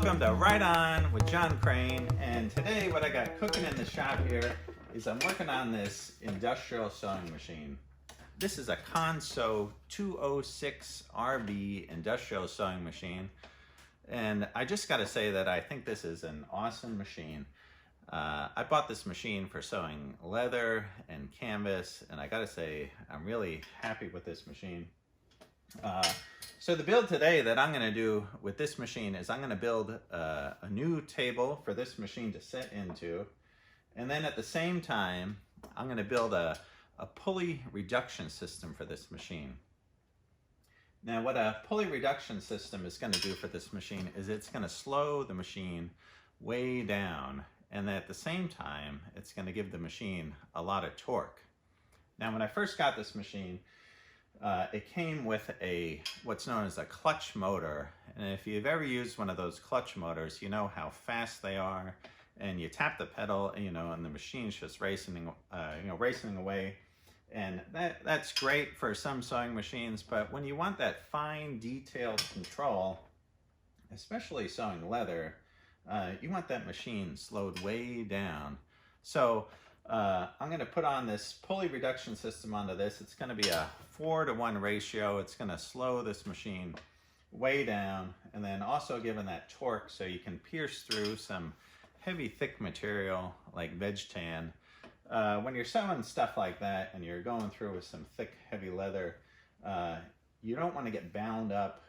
Welcome to Right On with Jon Crane, and today what I got cooking in the shop here is I'm working on this industrial sewing machine. This is a Consew 206 RB industrial sewing machine, and I just got to say that I think this is an awesome machine. I bought this machine for sewing leather and canvas, and I got to say I'm really happy with this machine. So the build today that I'm going to do with this machine is I'm going to build a new table for this machine to sit into, and then at the same time I'm going to build a pulley reduction system for this machine. Now what a pulley reduction system is going to do for this machine is it's going to slow the machine way down, and at the same time it's going to give the machine a lot of torque. Now when I first got this machine, it came with what's known as a clutch motor, and if you've ever used one of those clutch motors, you know how fast they are, and you tap the pedal, and the machine's just racing away, and that's great for some sewing machines. But when you want that fine, detailed control, especially sewing leather, you want that machine slowed way down. So I'm going to put on this pulley reduction system onto this. It's going to be a 4-to-1 ratio. It's going to slow this machine way down, and then also given that torque so you can pierce through some heavy, thick material like veg tan. When you're sewing stuff like that and you're going through with some thick, heavy leather, you don't want to get bound up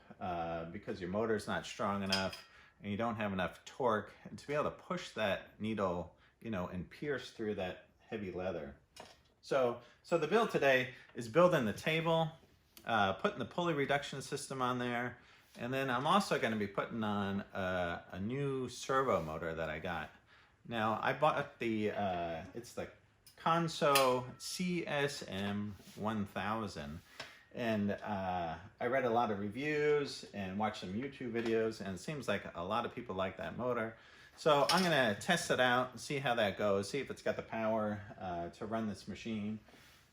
because your motor's not strong enough and you don't have enough torque to be able to push that needle and pierce through that heavy leather. So the build today is building the table, putting the pulley reduction system on there, and then I'm also going to be putting on a new servo motor that I got. Now I bought it's the Consew CSM 1000, and I read a lot of reviews and watched some YouTube videos, and it seems like a lot of people like that motor. So I'm going to test it out and see how that goes, see if it's got the power to run this machine.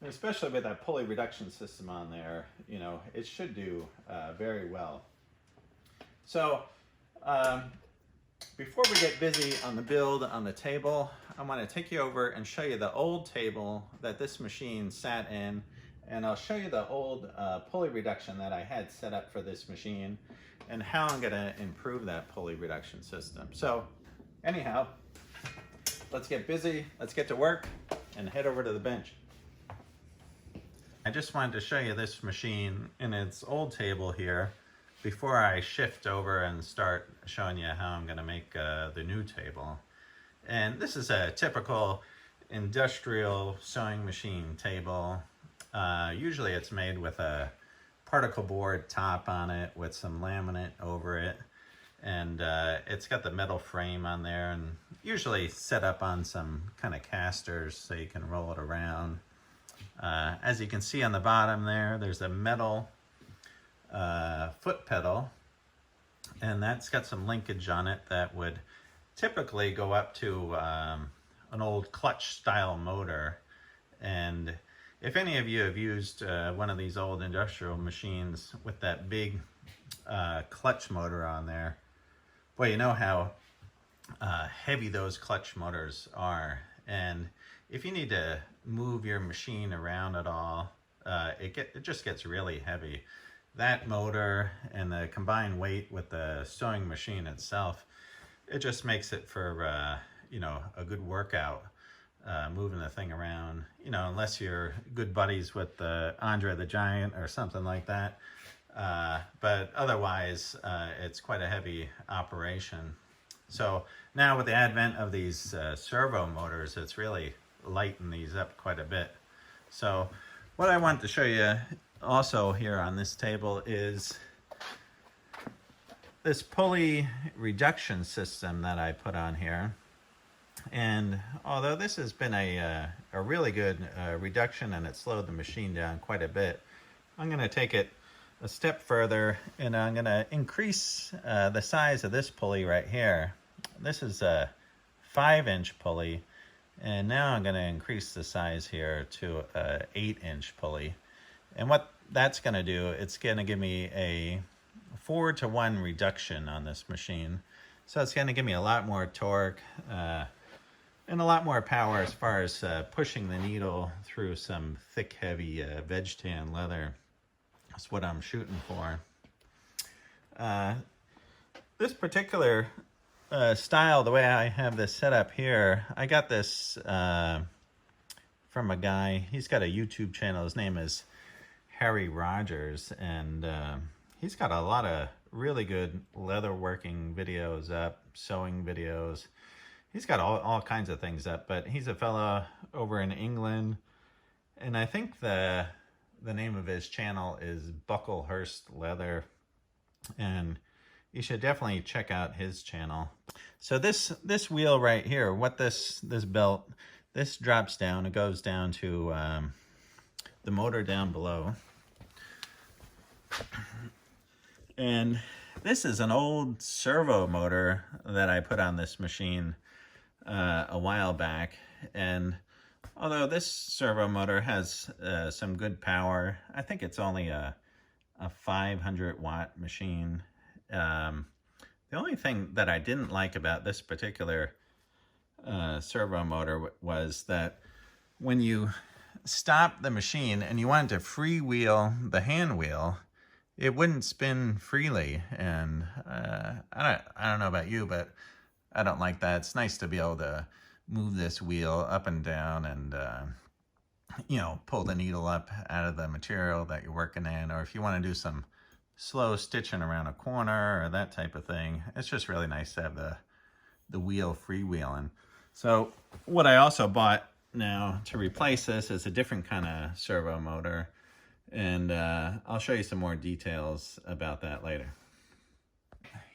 And especially with that pulley reduction system on there, it should do very well. So before we get busy on the build on the table, I want to take you over and show you the old table that this machine sat in, and I'll show you the old pulley reduction that I had set up for this machine and how I'm going to improve that pulley reduction system. So anyhow, let's get busy, let's get to work, and head over to the bench. I just wanted to show you this machine in its old table here before I shift over and start showing you how I'm going to make the new table. And this is a typical industrial sewing machine table. Usually it's made with a particle board top on it with some laminate over it. And it's got the metal frame on there, and usually set up on some kind of casters so you can roll it around. As you can see on the bottom there's a metal foot pedal, and that's got some linkage on it that would typically go up to an old clutch style motor. And if any of you have used one of these old industrial machines with that big clutch motor on there, well, you know how heavy those clutch motors are, and if you need to move your machine around at all, it just gets really heavy. That motor and the combined weight with the sewing machine itself, it just makes it for a good workout, moving the thing around. Unless you're good buddies with Andre the Giant or something like that. But otherwise, it's quite a heavy operation. So now with the advent of these servo motors, it's really lightened these up quite a bit. So what I want to show you also here on this table is this pulley reduction system that I put on here. And although this has been a really good reduction and it slowed the machine down quite a bit, I'm going to take it a step further, and I'm going to increase the size of this pulley right here. This is a 5-inch pulley, and now I'm going to increase the size here to a 8-inch pulley. And what that's going to do, it's going to give me a 4-to-1 reduction on this machine. So it's going to give me a lot more torque and a lot more power as far as pushing the needle through some thick, heavy veg tan leather. That's what I'm shooting for. This particular style, the way I have this set up here, I got this from a guy. He's got a YouTube channel. His name is Harry Rogers, and he's got a lot of really good leather working videos up, sewing videos. He's got all kinds of things up, but he's a fella over in England, and I think the name of his channel is Bucklehurst Leather, and you should definitely check out his channel. So this wheel right here, what this belt, this drops down, it goes down to the motor down below. And this is an old servo motor that I put on this machine a while back. And although this servo motor has some good power, I think it's only a 500 watt machine. The only thing that I didn't like about this particular servo motor was that when you stop the machine and you wanted to freewheel the hand wheel, it wouldn't spin freely. And I don't know about you, but I don't like that. It's nice to be able to move this wheel up and down and you know, pull the needle up out of the material that you're working in, or if you want to do some slow stitching around a corner or that type of thing, it's just really nice to have the wheel freewheeling. So what I also bought now to replace this is a different kind of servo motor, and I'll show you some more details about that later.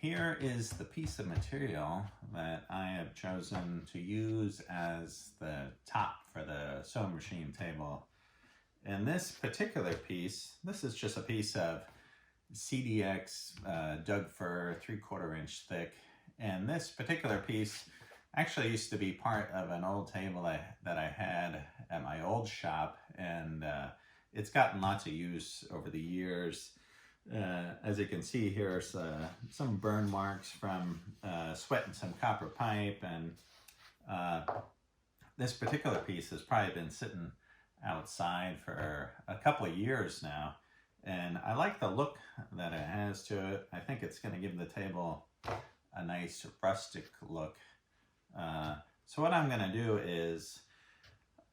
Here is the piece of material that I have chosen to use as the top for the sewing machine table. And this particular piece, this is just a piece of CDX Doug fir, 3/4 inch thick. And this particular piece actually used to be part of an old table that I had at my old shop, and it's gotten lots of use over the years. As you can see here, some burn marks from sweating some copper pipe, and this particular piece has probably been sitting outside for a couple of years now, and I like the look that it has to it. I think it's going to give the table a nice rustic look. So what I'm going to do is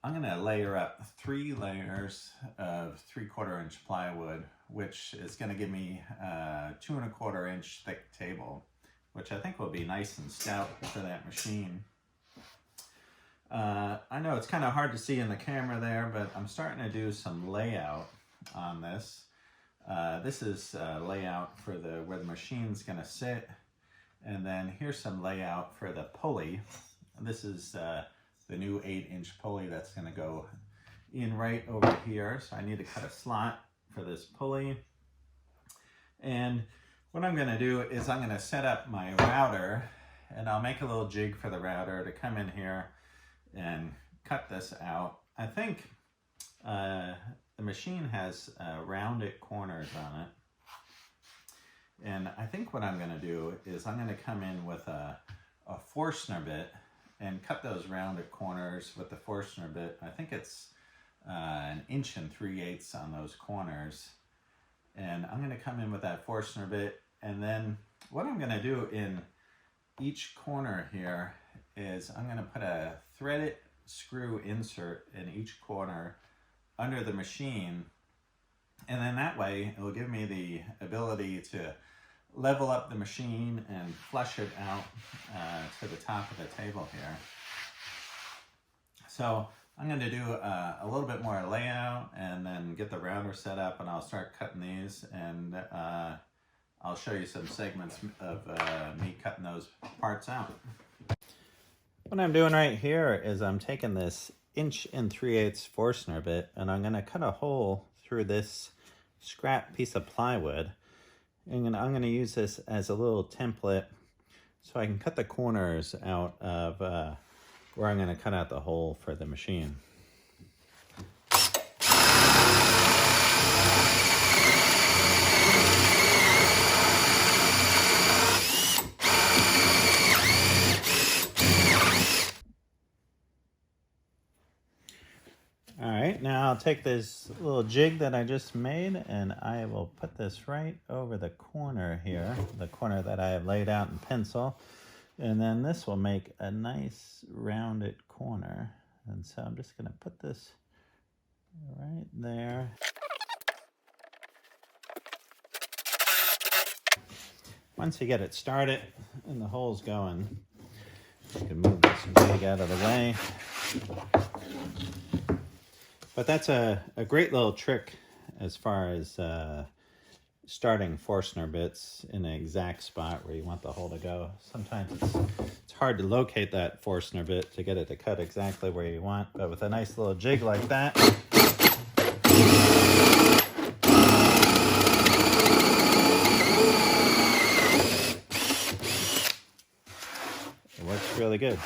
I'm going to layer up 3 layers of 3/4 inch plywood, which is going to give me a 2 1/4 inch thick table, which I think will be nice and stout for that machine. I know it's kind of hard to see in the camera there, but I'm starting to do some layout on this. This is layout for where the machine's going to sit, and then here's some layout for the pulley. This is the new 8-inch pulley that's going to go in right over here. So I need to cut a slot for this pulley. And what I'm going to do is I'm going to set up my router, and I'll make a little jig for the router to come in here and cut this out. I think the machine has rounded corners on it. And I think what I'm going to do is I'm going to come in with a Forstner bit and cut those rounded corners with the Forstner bit. I think it's 1 3/8 inches on those corners. And I'm going to come in with that Forstner bit, and then what I'm going to do in each corner here is I'm going to put a threaded screw insert in each corner under the machine, and then that way it will give me the ability to level up the machine and flush it out to the top of the table here. So I'm going to do a little bit more layout and then get the router set up, and I'll start cutting these, and I'll show you some segments of me cutting those parts out. What I'm doing right here is I'm taking this 1 3/8 Forstner bit, and I'm going to cut a hole through this scrap piece of plywood. And I'm going to use this as a little template so I can cut the corners out of where I'm going to cut out the hole for the machine. take this little jig that I just made and I will put this right over the corner here, the corner that I have laid out in pencil. And then this will make a nice rounded corner. And so I'm just going to put this right there. Once you get it started and the hole's going, you can move this jig out of the way. But that's a great little trick as far as starting Forstner bits in an exact spot where you want the hole to go. Sometimes it's hard to locate that Forstner bit to get it to cut exactly where you want, but with a nice little jig like that, it works really good.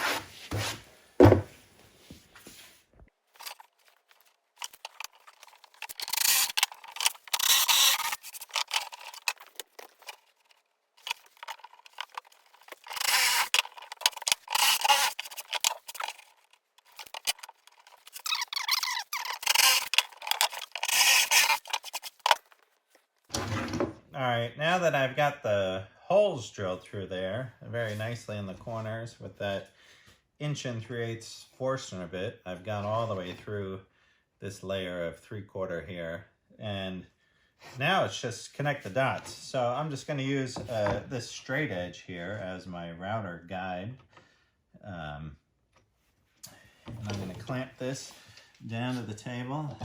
All right, now that I've got the holes drilled through there very nicely in the corners with that 1 3/8" Forstner bit, I've gone all the way through this layer of 3/4 here. And now it's just connect the dots. So I'm just going to use this straight edge here as my router guide. And I'm going to clamp this down to the table.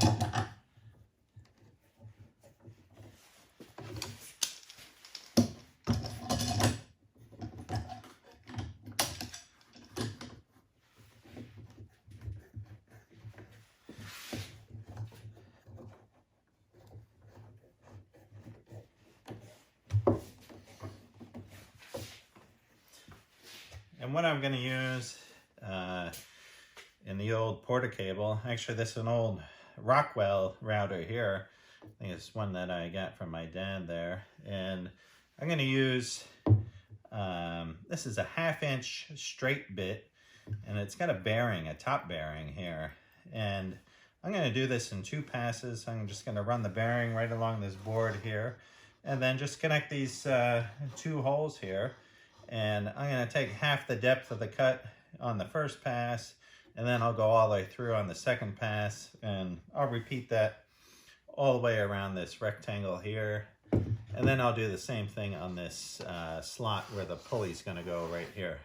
And what I'm going to use in the old Porta cable, actually this is an old Rockwell router here. I think it's one that I got from my dad there. And I'm going to use, this is a 1/2 inch straight bit, and it's got a bearing, a top bearing here. And I'm going to do this in 2 passes. I'm just going to run the bearing right along this board here, and then just connect these 2 holes here. And I'm going to take half the depth of the cut on the first pass, and then I'll go all the way through on the second pass, and I'll repeat that all the way around this rectangle here. And then I'll do the same thing on this slot where the pulley's going to go right here.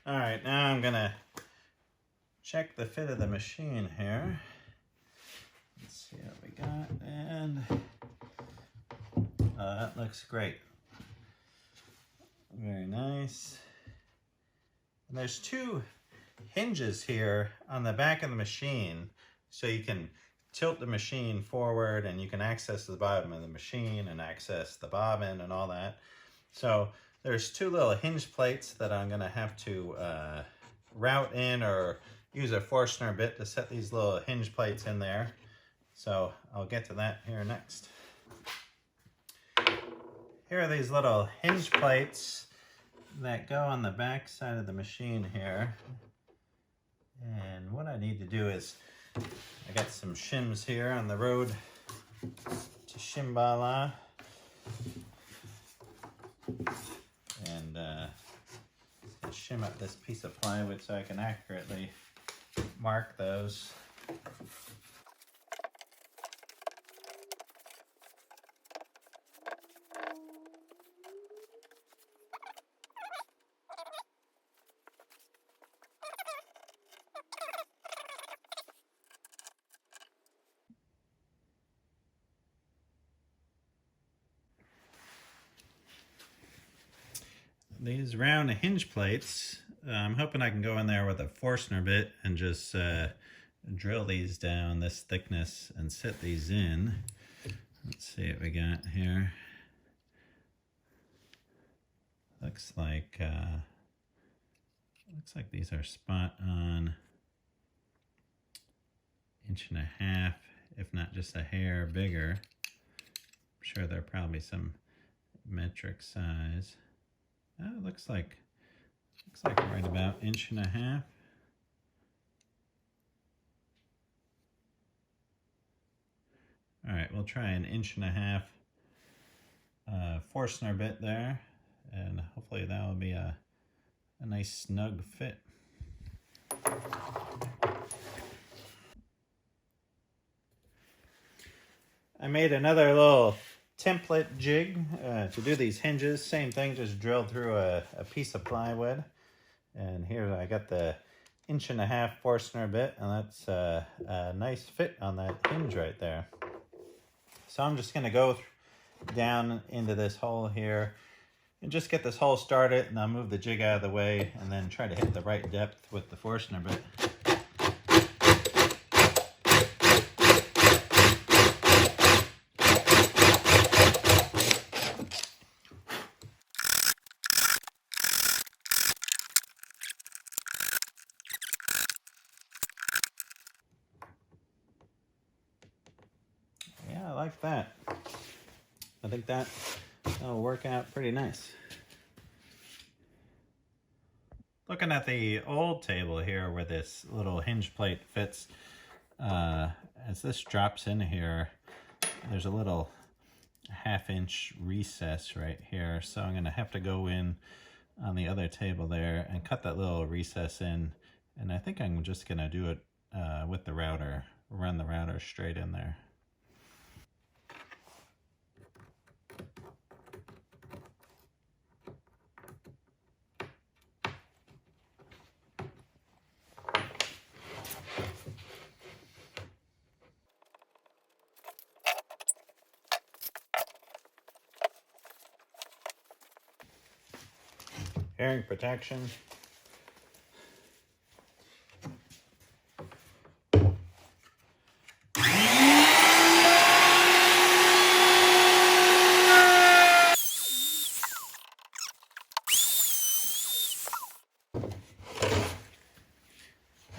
All right, now I'm gonna check the fit of the machine here. Let's see what we got, and that looks great. Very nice. And there's 2 hinges here on the back of the machine, so you can tilt the machine forward and you can access the bottom of the machine and access the bobbin and all that. So there's 2 little hinge plates that I'm going to have to route in or use a Forstner bit to set these little hinge plates in there. So I'll get to that here next. Here are these little hinge plates that go on the back side of the machine here. And what I need to do is, I got some shims here on the road to Shimballah. And shim up this piece of plywood so I can accurately mark those. These round hinge plates, I'm hoping I can go in there with a Forstner bit and just drill these down this thickness and set these in. Let's see what we got here. Looks like these are spot on 1.5 inches, if not just a hair bigger. I'm sure they're probably some metric size. Oh, it looks like right about 1.5 inches. All right, we'll try 1.5 inches Forstner bit there, and hopefully that will be a nice snug fit. I made another little template jig to do these hinges. Same thing, just drilled through a piece of plywood. And here I got the 1.5 inches Forstner bit, and that's a nice fit on that hinge right there. So I'm just gonna go down into this hole here and just get this hole started, and I'll move the jig out of the way and then try to hit the right depth with the Forstner bit. Yeah, I like that. I think that'll work out pretty nice. Looking at the old table here where this little hinge plate fits, as this drops in here, there's a little 1/2 inch recess right here. So I'm gonna have to go in on the other table there and cut that little recess in. And I think I'm just gonna do it with the router, run the router straight in there. Bearing protection.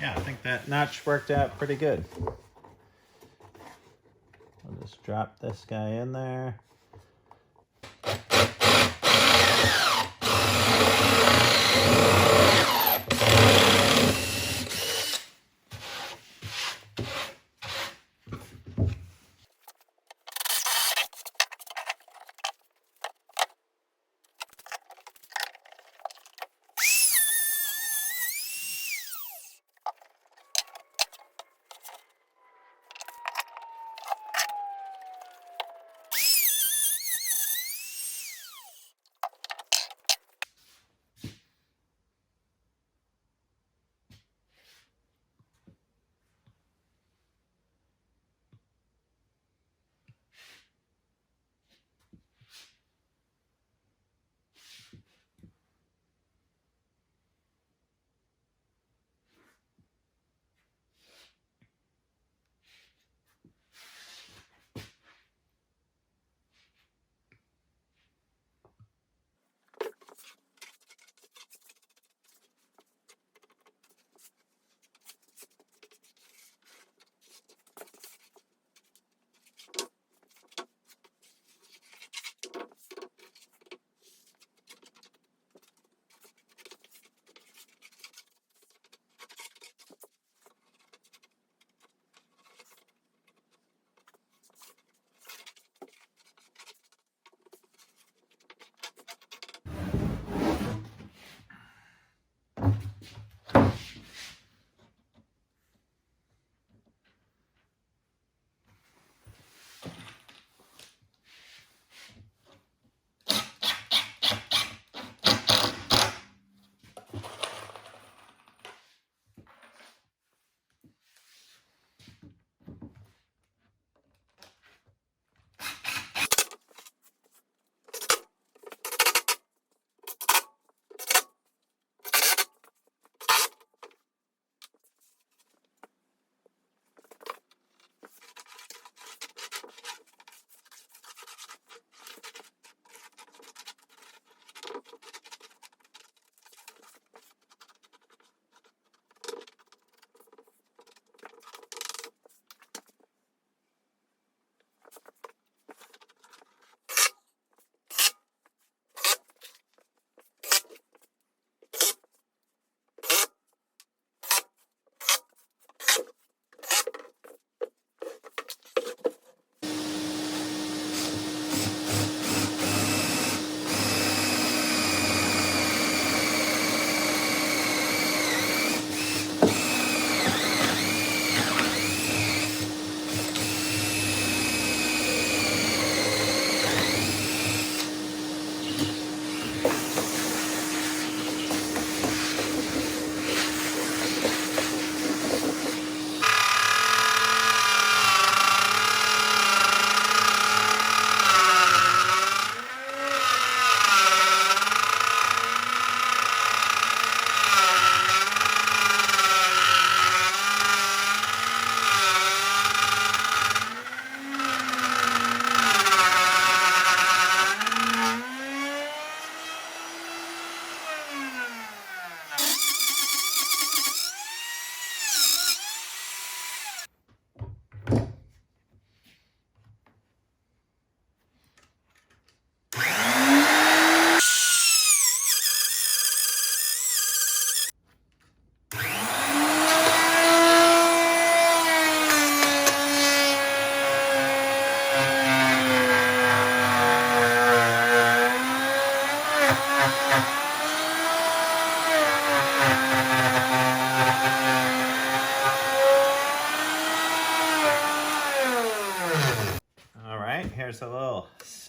Yeah, I think that notch worked out pretty good. I'll just drop this guy in there.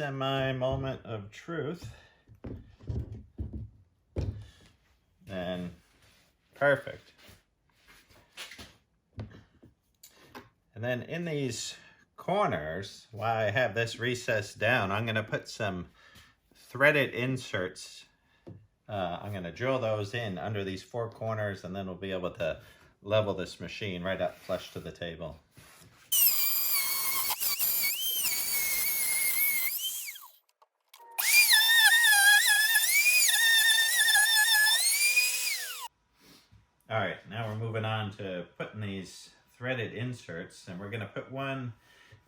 semi moment of truth. And perfect. And then in these corners, while I have this recessed down, I'm going to put some threaded inserts. I'm going to drill those in under these four corners, and then we'll be able to level this machine right up flush to the table. All right, now we're moving on to putting these threaded inserts, and we're going to put one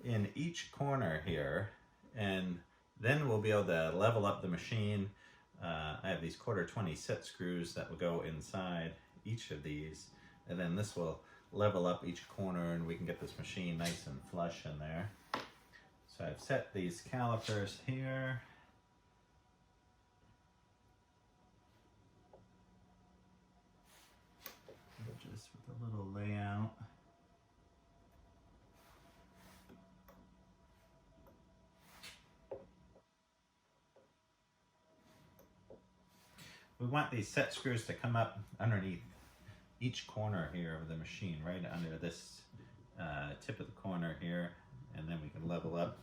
in each corner here, and then we'll be able to level up the machine. I have these 1/4-20 set screws that will go inside each of these, and then this will level up each corner, and we can get this machine nice and flush in there. So I've set these calipers here. Just with a little layout. We want these set screws to come up underneath each corner here of the machine, right under this tip of the corner here, and then we can level up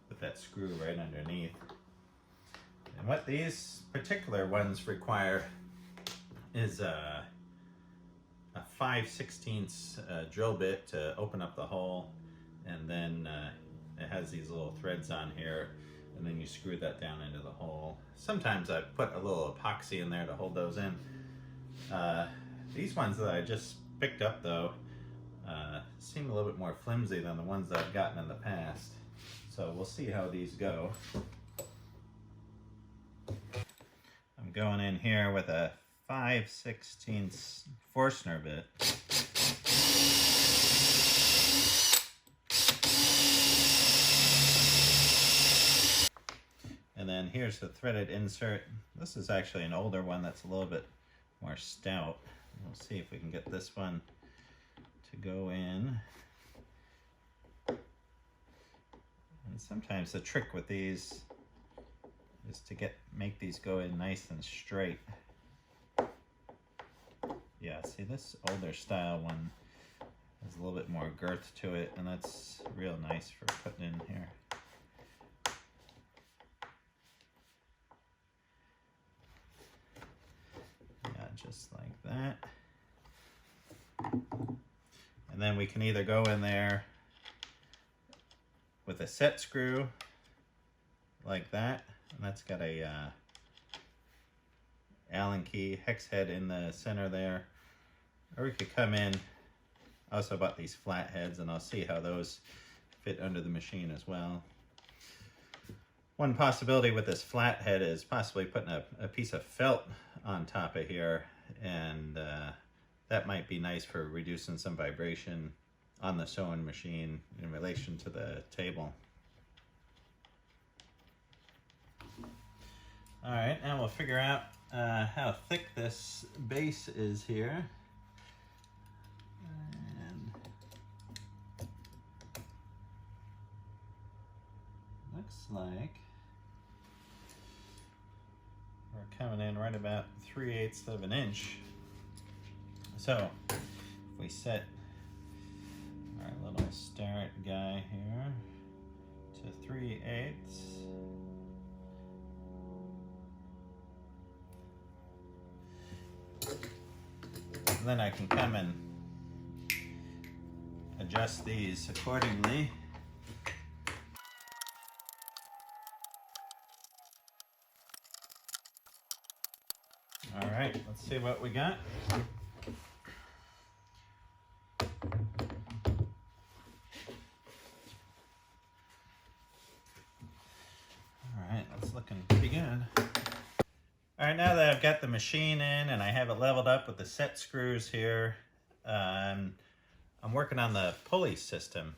with that screw right underneath. And what these particular ones require is a 5/16 drill bit to open up the hole, and then it has these little threads on here, and then you screw that down into the hole. Sometimes I put a little epoxy in there to hold those in. These ones that I just picked up though seem a little bit more flimsy than the ones that I've gotten in the past. So we'll see how these go. I'm going in here with a 5/16 Forstner bit. And then here's the threaded insert. This is actually an older one that's a little bit more stout. We'll see if we can get this one to go in. And sometimes the trick with these is to make these go in nice and straight. Yeah, see, this older style one has a little bit more girth to it, and that's real nice for putting in here. Yeah, just like that. And then we can either go in there with a set screw like that, and that's got a Allen key hex head in the center there. Or we could come in, I also bought these flat heads, and I'll see how those fit under the machine as well. One possibility with this flat head is possibly putting a piece of felt on top of here, and that might be nice for reducing some vibration on the sewing machine in relation to the table. All right, now we'll figure out how thick this base is here. And looks like we're coming in right about 3/8 of an inch. So if we set our little starret guy here to 3/8. And then I can come and adjust these accordingly. All right, let's see what we got. All right, that's looking pretty good. All right, now that I've got the machine in and I have it leveled up with the set screws here, I'm working on the pulley system.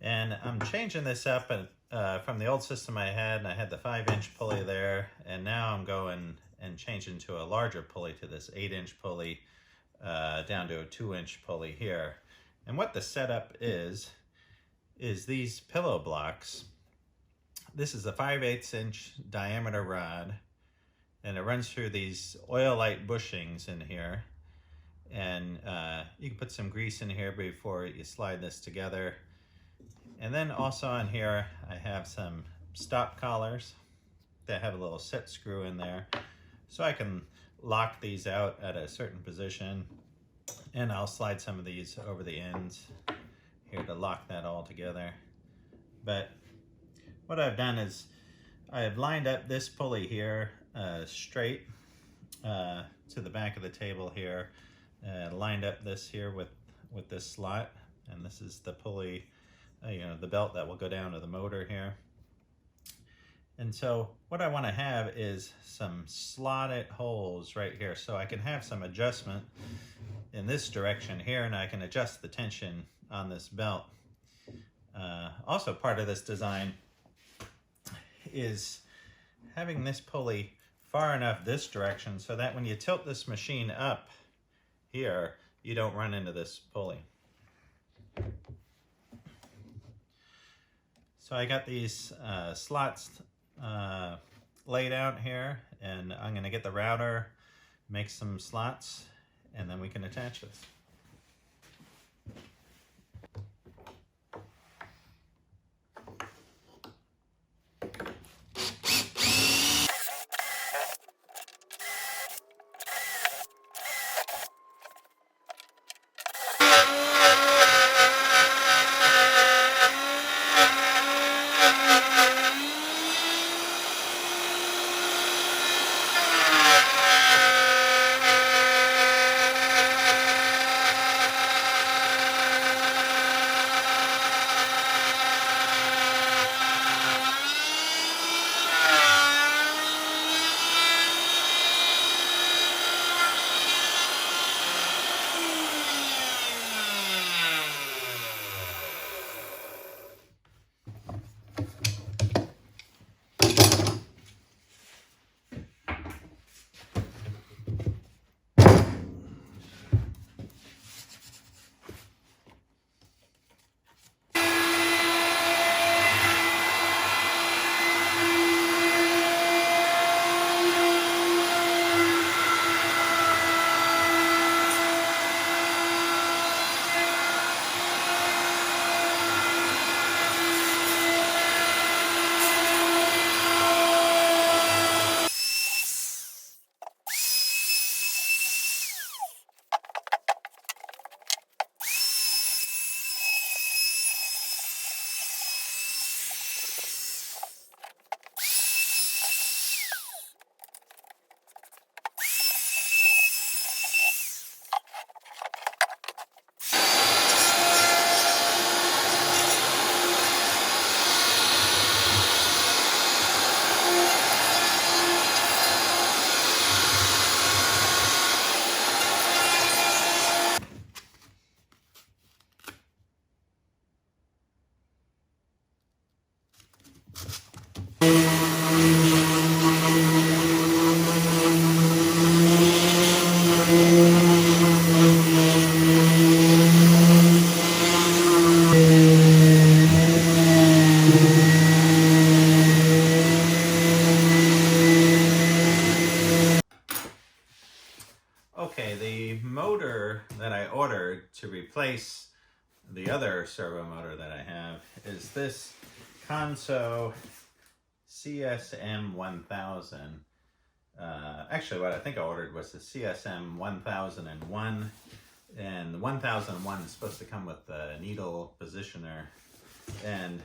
And I'm changing this up from the old system I had, and I had the 5-inch pulley there, and now I'm going and changing to a larger pulley, to this 8-inch pulley, down to a 2-inch pulley here. And what the setup is these pillow blocks This is a 5/8 inch diameter rod, and it runs through these oil-light bushings in here. And you can put some grease in here before you slide this together. And then also on here, I have some stop collars that have a little set screw in there. So I can lock these out at a certain position. And I'll slide some of these over the ends here to lock that all together. But what I've done is I have lined up this pulley here straight to the back of the table here. Lined up this here with this slot, and this is the pulley, the belt that will go down to the motor here. And so what I want to have is some slotted holes right here, so I can have some adjustment in this direction here, and I can adjust the tension on this belt. Also part of this design is having this pulley far enough this direction so that when you tilt this machine up here, you don't run into this pulley. So I got these slots laid out here, and I'm going to get the router, make some slots, and then we can attach this. Okay, the motor that I ordered to replace the other servo motor that I have is this Consew CSM 1000. Actually, what I think I ordered was the CSM 1001, and the 1001 is supposed to come with the needle positioner. And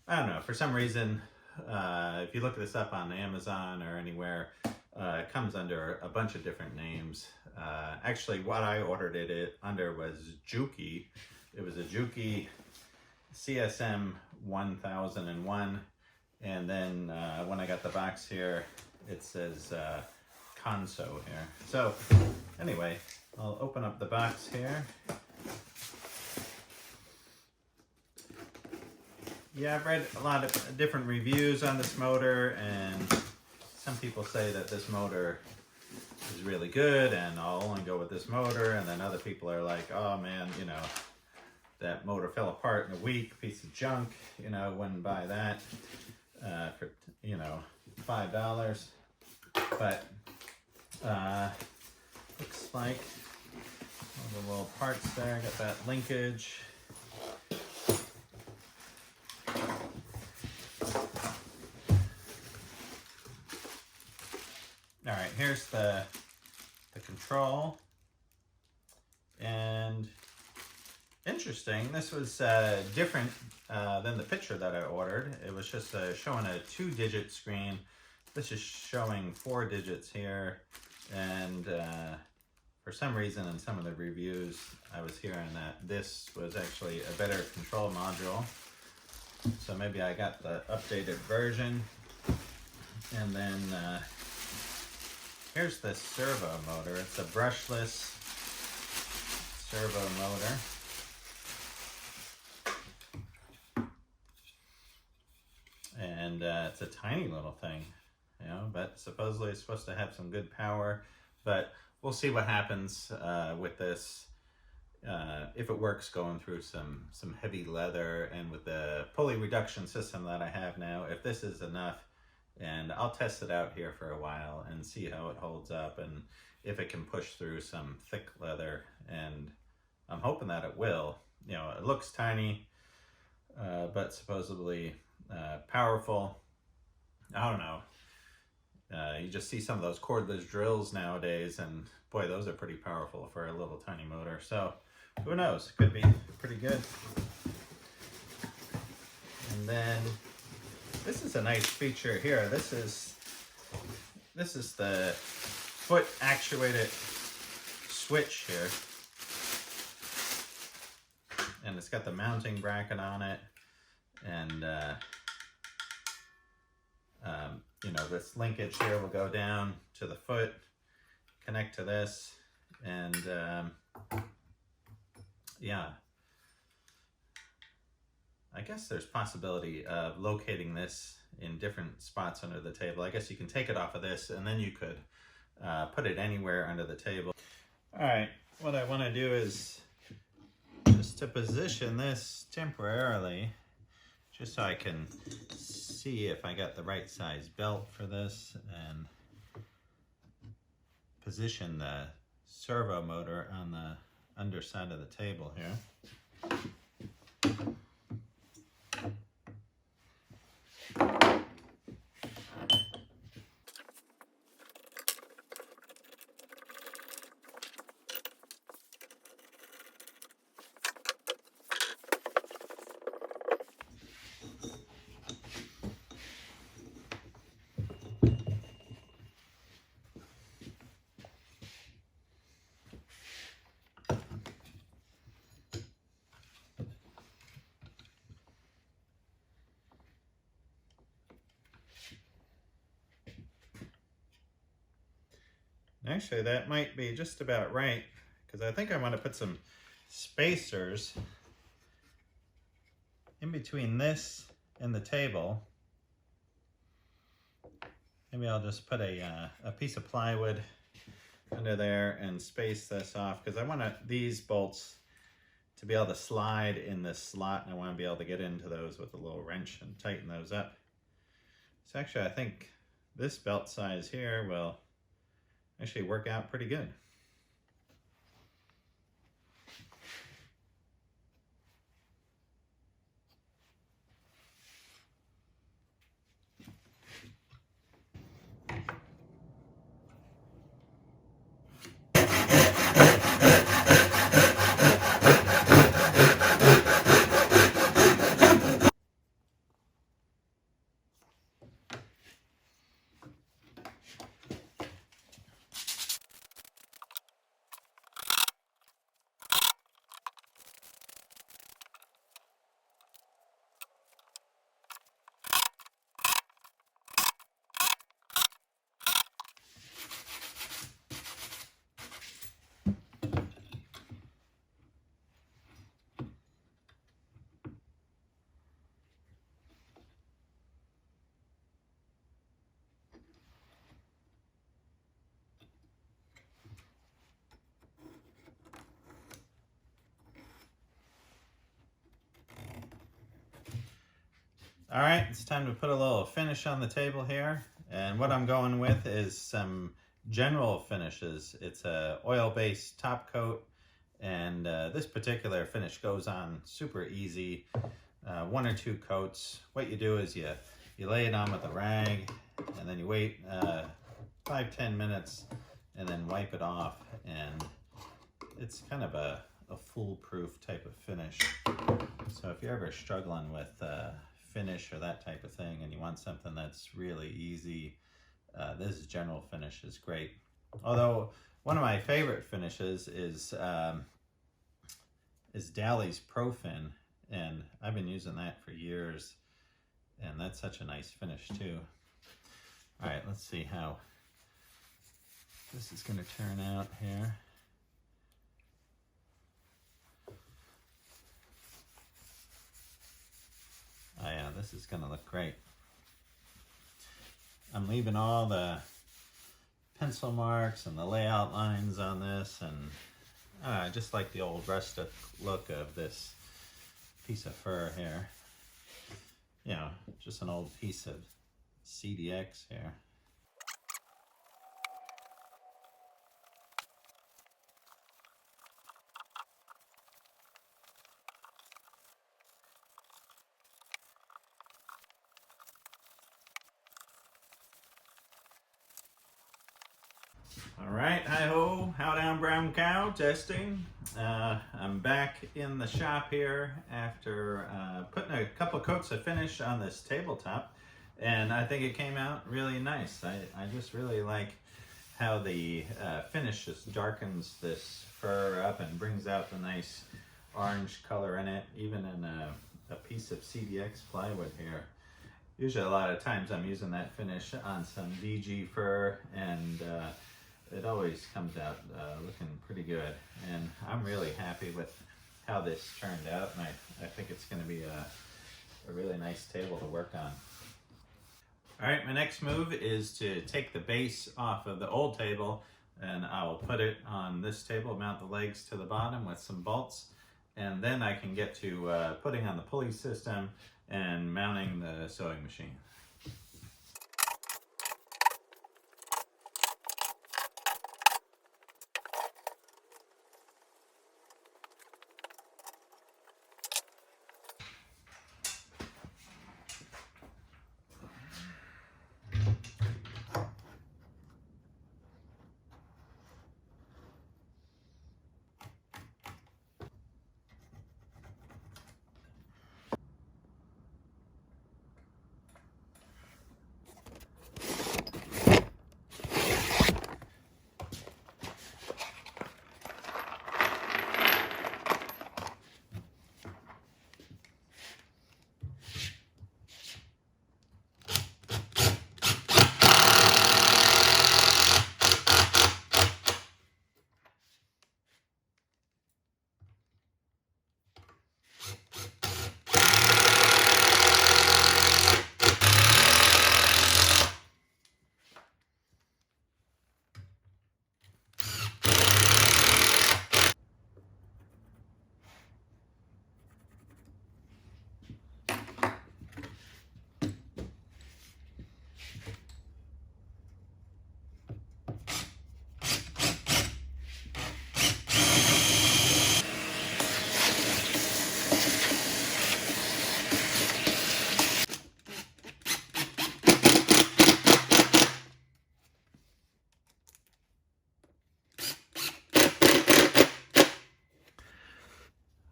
I don't know, for some reason, if you look this up on Amazon or anywhere, it comes under a bunch of different names. Actually, what I ordered it under was Juki. It was a Juki CSM 1001, and then when I got the box here, it says Consew here. So anyway, I'll open up the box here. Yeah, I've read a lot of different reviews on this motor, and some people say that this motor is really good and I'll only go with this motor, and then other people are like, oh man, you know, that motor fell apart in a week, piece of junk, you know, wouldn't buy that. for, you know, $5. But looks like all the little parts there. Got that linkage. All right, here's the control. And interesting, this was different than the picture that I ordered. It was just showing a 2-digit screen. This is showing 4 digits here. And for some reason in some of the reviews, I was hearing that this was actually a better control module. So maybe I got the updated version. And then here's the servo motor. It's a brushless servo motor. And it's a tiny little thing, you know, but supposedly it's supposed to have some good power. But we'll see what happens with this. If it works going through some heavy leather, and with the pulley reduction system that I have now, if this is enough. And I'll test it out here for a while and see how it holds up and if it can push through some thick leather. And I'm hoping that it will. You know, it looks tiny, but supposedly powerful. I don't know. You just see some of those cordless drills nowadays, and boy, those are pretty powerful for a little tiny motor. So who knows? Could be pretty good. And then this is a nice feature here. This is the foot actuated switch here. And it's got the mounting bracket on it. And you know, this linkage here will go down to the foot, connect to this, and yeah. I guess there's possibility of locating this in different spots under the table. I guess you can take it off of this, and then you could put it anywhere under the table. All right, what I want to do is just to position this temporarily, just so I can see if I got the right size belt for this, and position the servo motor on the underside of the table here. Actually, that might be just about right, because I think I want to put some spacers in between this and the table. Maybe I'll just put a piece of plywood under there and space this off, because I want these bolts to be able to slide in this slot, and I want to be able to get into those with a little wrench and tighten those up. So actually, I think this belt size here will actually work out pretty good. All right, it's time to put a little finish on the table here. And what I'm going with is some general finishes. It's a oil-based top coat, and this particular finish goes on super easy. 1 or 2 coats. What you do is you lay it on with a rag, and then you wait 5-10 minutes, and then wipe it off. And it's kind of a foolproof type of finish. So if you're ever struggling with finish or that type of thing, and you want something that's really easy, this general finish is great. Although one of my favorite finishes is Dali's Profin, and I've been using that for years, and that's such a nice finish too. All right, let's see how this is going to turn out here. Oh yeah, this is going to look great. I'm leaving all the pencil marks and the layout lines on this, and I just like the old rustic look of this piece of fur here. You know, just an old piece of CDX here. All right, hi-ho, how down brown cow, testing. I'm back in the shop here after putting a couple coats of finish on this tabletop, and I think it came out really nice. I just really like how the finish just darkens this fur up and brings out the nice orange color in it, even in a piece of CDX plywood here. Usually a lot of times I'm using that finish on some VG fur, and it always comes out looking pretty good. And I'm really happy with how this turned out, and I think it's going to be a really nice table to work on. All right, my next move is to take the base off of the old table, and I'll put it on this table, mount the legs to the bottom with some bolts, and then I can get to putting on the pulley system and mounting the sewing machine.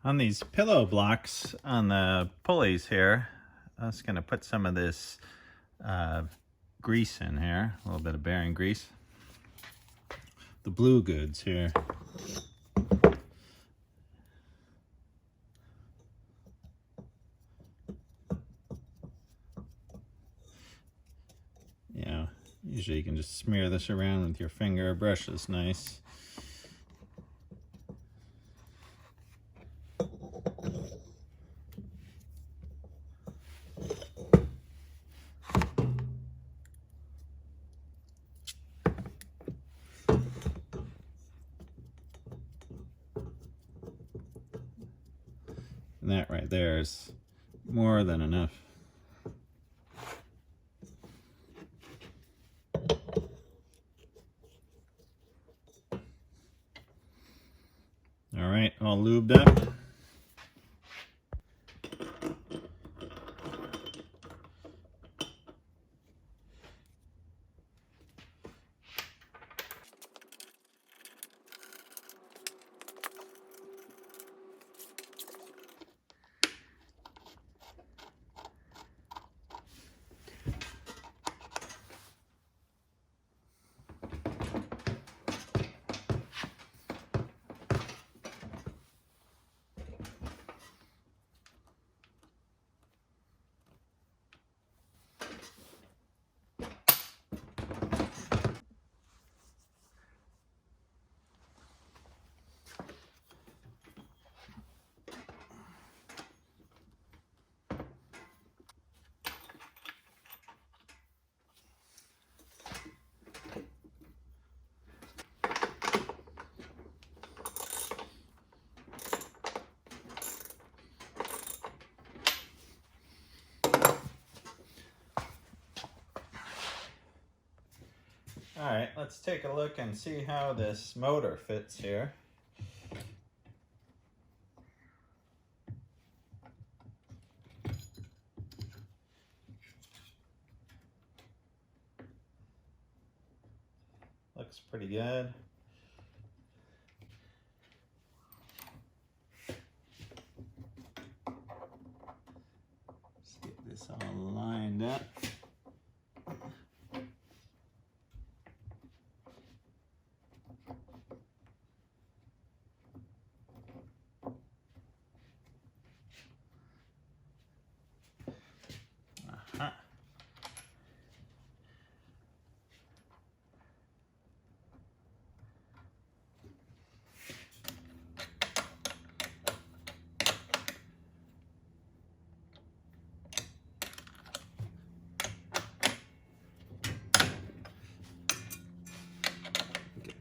On these pillow blocks on the pulleys here, I was going to put some of this grease in here, a little bit of bearing grease. The blue goods here. Yeah, usually you can just smear this around with your finger. A brush is nice. And that right there is more than enough. All lubed up. All right, let's take a look and see how this motor fits here. Looks pretty good. Let's get this all lined up.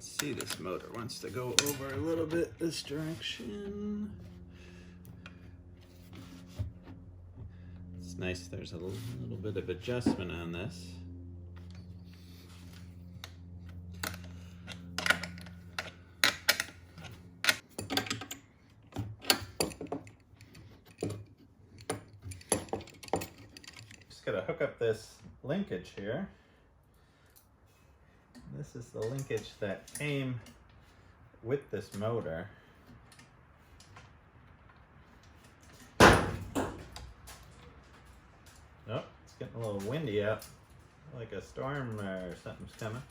See, this motor wants to go over a little bit this direction. It's nice there's a little bit of adjustment on this. Just gotta hook up this linkage here. This is the linkage that came with this motor. Oh, it's getting a little windy out, like a storm or something's coming.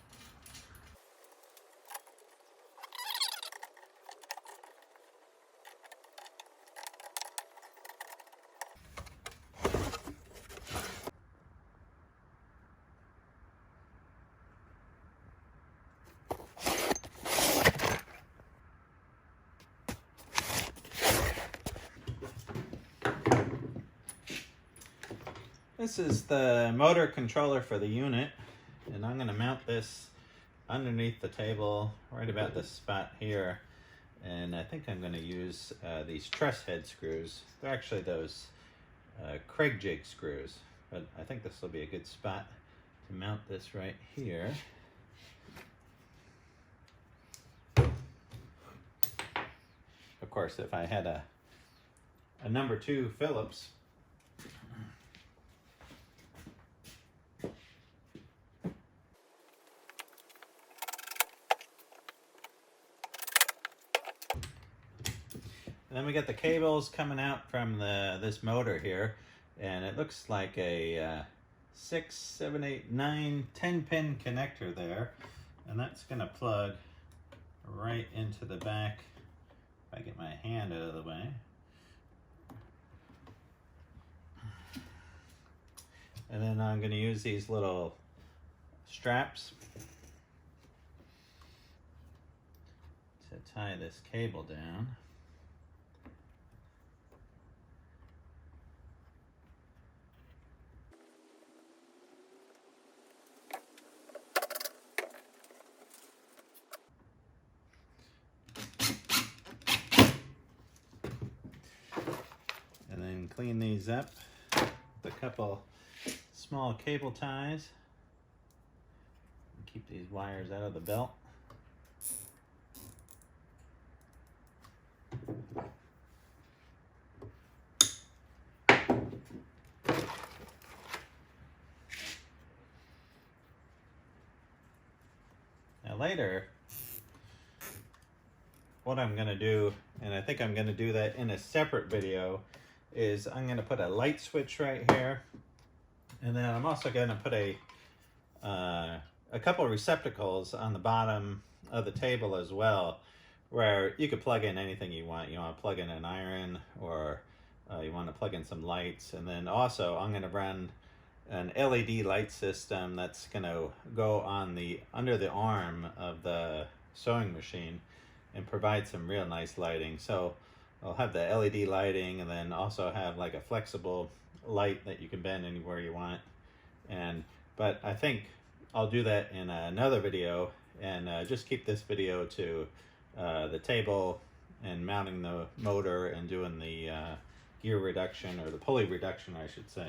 This is the motor controller for the unit, and I'm going to mount this underneath the table right about this spot here, and I think I'm going to use these truss head screws. They're actually those Craig jig screws, but I think this will be a good spot to mount this right here. Of course, if I had a number 2 Phillips, and then we got the cables coming out from this motor here, and it looks like a 6, 7, 8, 9, 10 pin connector there, and that's going to plug right into the back. If I get my hand out of the way. And then I'm going to use these little straps to tie this cable down. And then clean these up with a couple small cable ties. Keep these wires out of the belt. later, what I'm going to do, and I think I'm going to do that in a separate video, is I'm going to put a light switch right here. And then I'm also going to put a couple of receptacles on the bottom of the table as well, where you could plug in anything you want. You want to plug in an iron, or you want to plug in some lights. And then also I'm going to run an LED light system that's going to go on the under the arm of the sewing machine and provide some real nice lighting. So I'll have the LED lighting, and then also have like a flexible light that you can bend anywhere you want. But I think I'll do that in another video, and just keep this video to the table and mounting the motor and doing the gear reduction, or the pulley reduction I should say.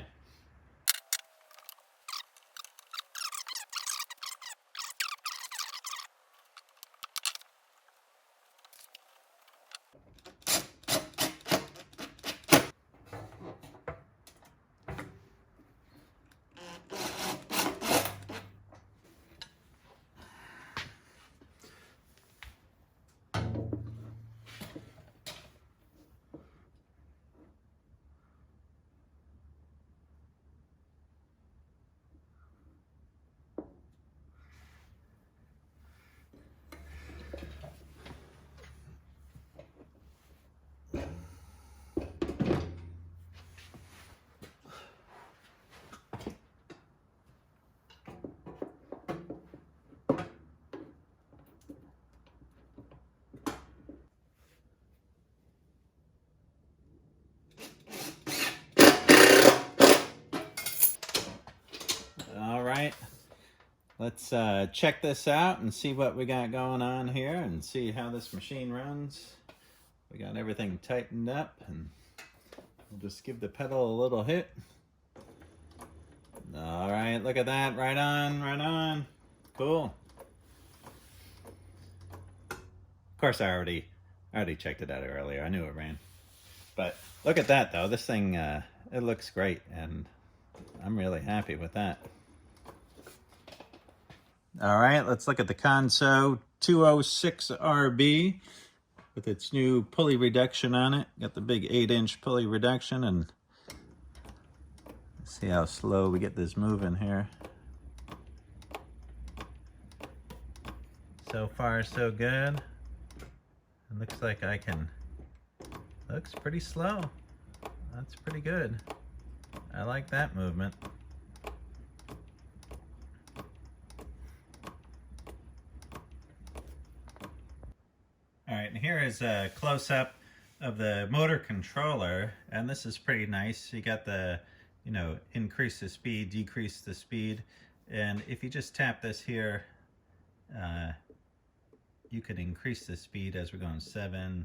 All right, let's check this out and see what we got going on here, and see how this machine runs. We got everything tightened up, and we'll just give the pedal a little hit. All right, look at that, right on, right on. Cool. Of course, I already checked it out earlier. I knew it ran. But look at that though, this thing, it looks great, and I'm really happy with that. All right, let's look at the Consew 206 RB with its new pulley reduction on it. Got the big 8-inch pulley reduction, and let's see how slow we get this moving here. So far, so good. It looks like I can, looks pretty slow. That's pretty good. I like that movement. All right, and here is a close-up of the motor controller, and this is pretty nice. You got the, you know, increase the speed, decrease the speed, and if you just tap this here, you could increase the speed as we're going 7,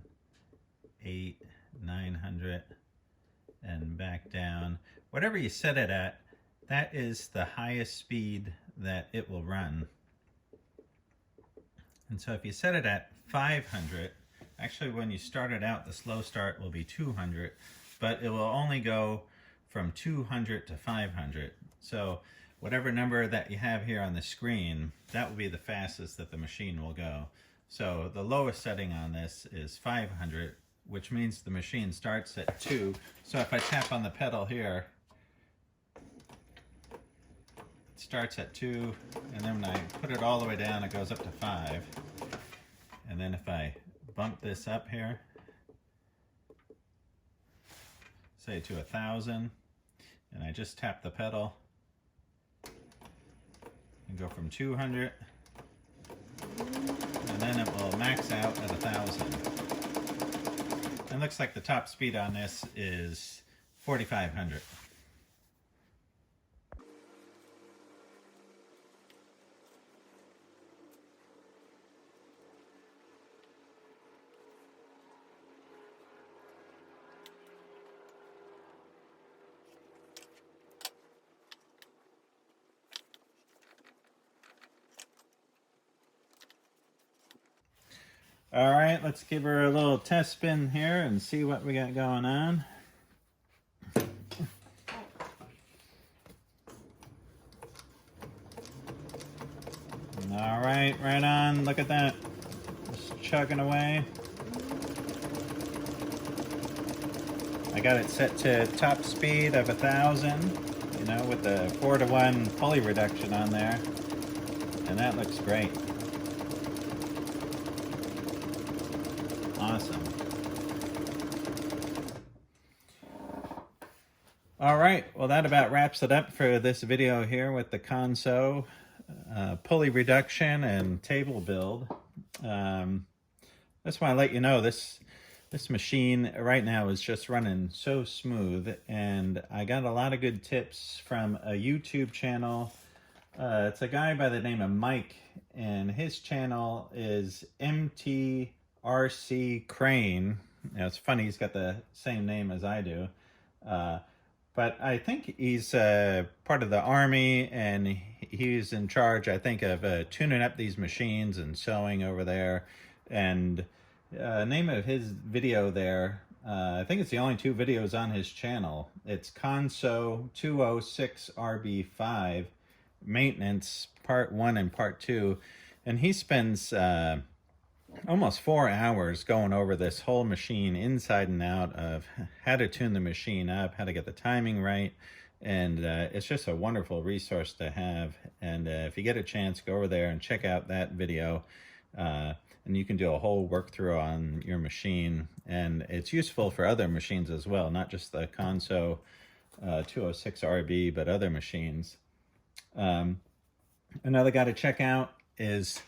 8, 900, and back down. Whatever you set it at, that is the highest speed that it will run. And so if you set it at 500, actually when you start it out, the slow start will be 200, but it will only go from 200 to 500. So whatever number that you have here on the screen, that will be the fastest that the machine will go. So the lowest setting on this is 500, which means the machine starts at 2. So if I tap on the pedal here, it starts at 2, and then when I put it all the way down, it goes up to 5. And then if I bump this up here, say to 1,000, and I just tap the pedal and go from 200, and then it will max out at 1,000. And looks like the top speed on this is 4,500. All right, let's give her a little test spin here and see what we got going on. All right, right on. Look at that. Just chugging away. I got it set to top speed of 1,000, you know, with the 4-to-1 pulley reduction on there. And that looks great. Awesome. All right, well that about wraps it up for this video here with the Consew pulley reduction and table build. Just want to let you know this machine right now is just running so smooth, and I got a lot of good tips from a YouTube channel. It's a guy by the name of Mike, and his channel is MTRC Crane. You know, it's funny, he's got the same name as I do. But I think he's part of the Army, and he's in charge, I think, of tuning up these machines and sewing over there. And name of his video there, I think it's the only 2 videos on his channel. It's Consew 206 RB5 Maintenance Part 1 and Part 2. And he spends almost 4 hours going over this whole machine inside and out of how to tune the machine up, how to get the timing right. And it's just a wonderful resource to have. And if you get a chance, go over there and check out that video. And you can do a whole work through on your machine. And it's useful for other machines as well, not just the Consew 206 RB, but other machines. Another guy to check out is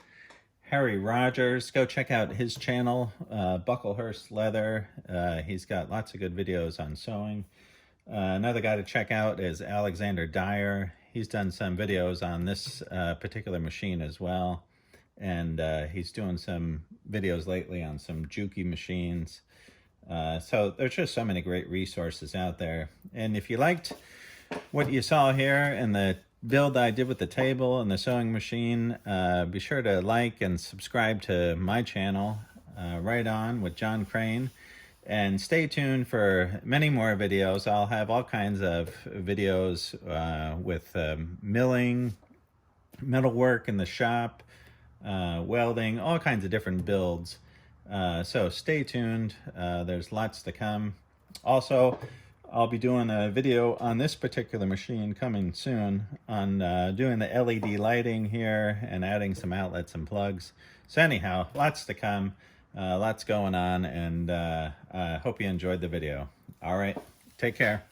Harry Rogers. Go check out his channel, Bucklehurst Leather. He's got lots of good videos on sewing. Another guy to check out is Alexander Dyer. He's done some videos on this particular machine as well. And he's doing some videos lately on some Juki machines. So there's just so many great resources out there. And if you liked what you saw here and the build I did with the table and the sewing machine, be sure to like and subscribe to my channel, Right On with Jon Crane. And stay tuned for many more videos. I'll have all kinds of videos with milling, metalwork in the shop, welding, all kinds of different builds. So stay tuned. There's lots to come. Also, I'll be doing a video on this particular machine coming soon on doing the LED lighting here and adding some outlets and plugs. So anyhow, lots to come, lots going on, and I hope you enjoyed the video. All right, take care.